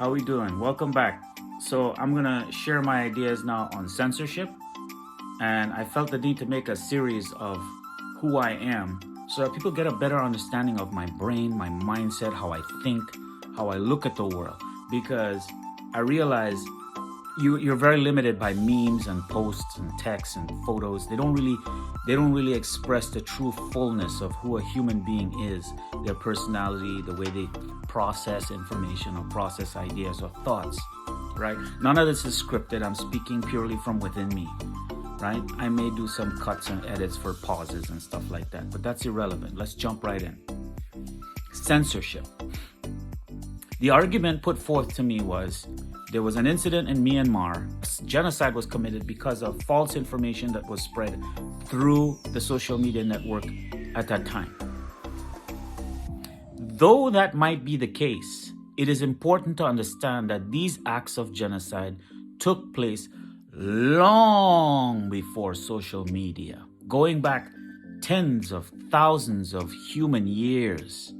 How we doing? Welcome back. So I'm gonna share my ideas now on censorship, and I felt the need to make a series of who I am so that people get a better understanding of my brain, my mindset, how I think, how I look at the world. Because I realize you're very limited by memes and posts and texts and photos. They don't really express the true fullness of who a human being is, their personality, the way they process information or process ideas or thoughts, right? None of this is scripted. I'm speaking purely from within me, right? I may do some cuts and edits for pauses and stuff like that, but that's irrelevant. Let's jump right in. Censorship. The argument put forth to me was there was an incident in Myanmar. Genocide was committed because of false information that was spread through the social media network at that time. Though that might be the case, it is important to understand that these acts of genocide took place long before social media, going back tens of thousands of human years.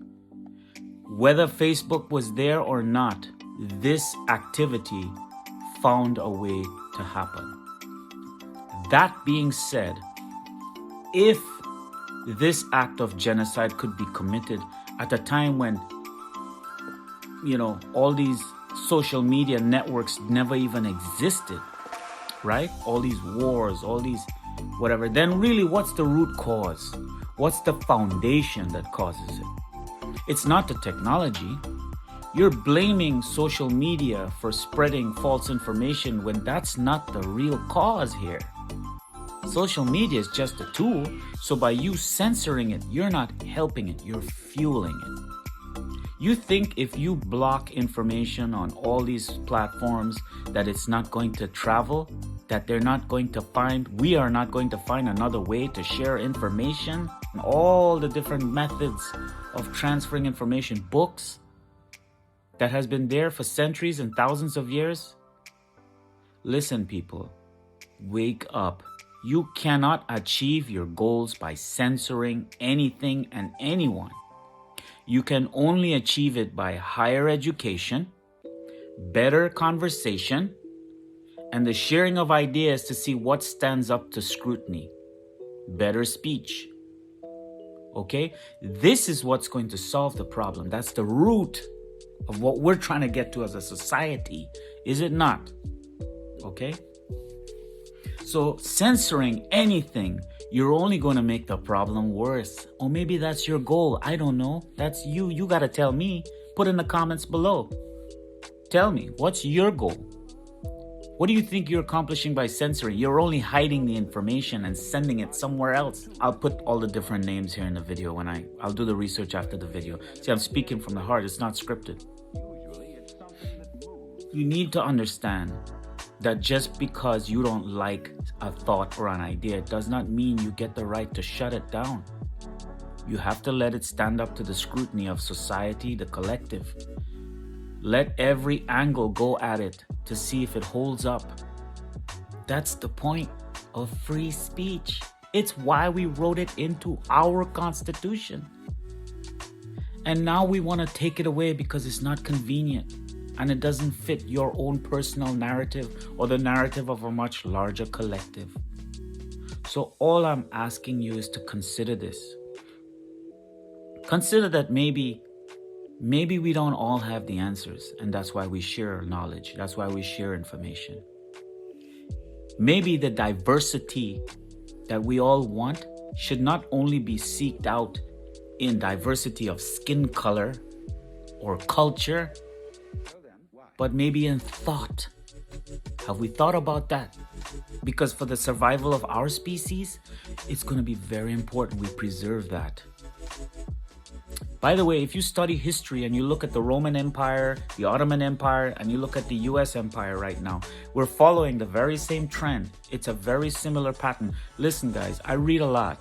Whether Facebook was there or not, this activity found a way to happen. That being said, if this act of genocide could be committed at a time when, all these social media networks never even existed, right? All these wars, all these whatever, then really what's the root cause? What's the foundation that causes it? It's not the technology. You're blaming social media for spreading false information when that's not the real cause here. Social media is just a tool, so by you censoring it, you're not helping it, you're fueling it. You think if you block information on all these platforms that it's not going to travel, that we are not going to find another way to share information and all the different methods of transferring information, books that has been there for centuries and thousands of years? Listen, people, wake up. You cannot achieve your goals by censoring anything and anyone. You can only achieve it by higher education, better conversation, and the sharing of ideas to see what stands up to scrutiny. Better speech. Okay? This is what's going to solve the problem. That's the root of what we're trying to get to as a society. Is it not? Okay? So censoring anything, you're only going to make the problem worse. Or maybe that's your goal. I don't know. That's you. You got to tell me. Put in the comments below. Tell me, what's your goal? What do you think you're accomplishing by censoring? You're only hiding the information and sending it somewhere else. I'll put all the different names here in the video I'll do the research after the video. See, I'm speaking from the heart. It's not scripted. You need to understand that just because you don't like a thought or an idea does not mean you get the right to shut it down. You have to let it stand up to the scrutiny of society, the collective. Let every angle go at it to see if it holds up. That's the point of free speech. It's why we wrote it into our Constitution. And now we want to take it away because it's not convenient and it doesn't fit your own personal narrative or the narrative of a much larger collective. So all I'm asking you is to consider this. Consider that maybe we don't all have the answers, and that's why we share knowledge. That's why we share information. Maybe the diversity that we all want should not only be seeked out in diversity of skin color or culture, but maybe in thought. Have we thought about that? Because for the survival of our species, it's going to be very important we preserve that. By the way, if you study history and you look at the Roman Empire, the Ottoman Empire, and you look at the US Empire right now, we're following the very same trend. It's a very similar pattern. Listen, guys, I read a lot.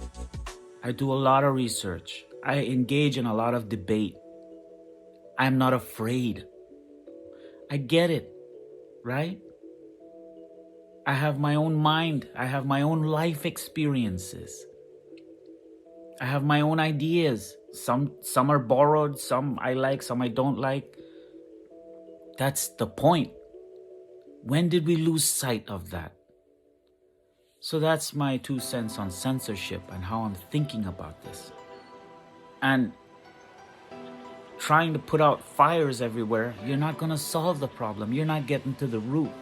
I do a lot of research. I engage in a lot of debate. I'm not afraid. I get it, right? I have my own mind. I have my own life experiences. I have my own ideas. Some are borrowed, some I like, some I don't like. That's the point. When did we lose sight of that? So that's my 2 cents on censorship and how I'm thinking about this. And trying to put out fires everywhere, you're not going to solve the problem. You're not getting to the root.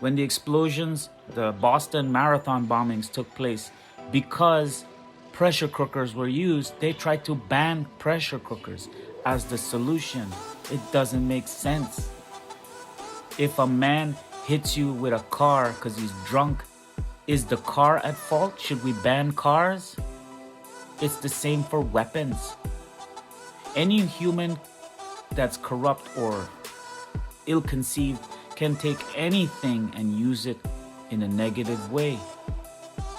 When the explosions, the Boston Marathon bombings took place, because pressure cookers were used, they tried to ban pressure cookers as the solution. It doesn't make sense. If a man hits you with a car because he's drunk, is the car at fault? Should we ban cars? It's the same for weapons. Any human that's corrupt or ill-conceived can take anything and use it in a negative way.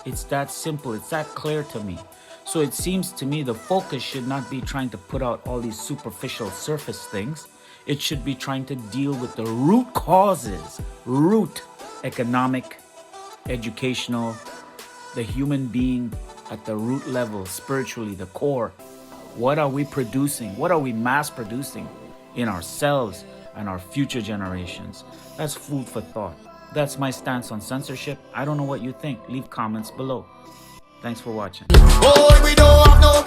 It's that simple. It's that clear to me. So it seems to me the focus should not be trying to put out all these superficial surface things. It should be trying to deal with the root causes, root economic, educational, the human being at the root level, spiritually, the core. What are we producing? What are we mass producing in ourselves and our future generations? That's food for thought. That's my stance on censorship. I don't know what you think. Leave comments below. Thanks for watching. Boy, we don't have no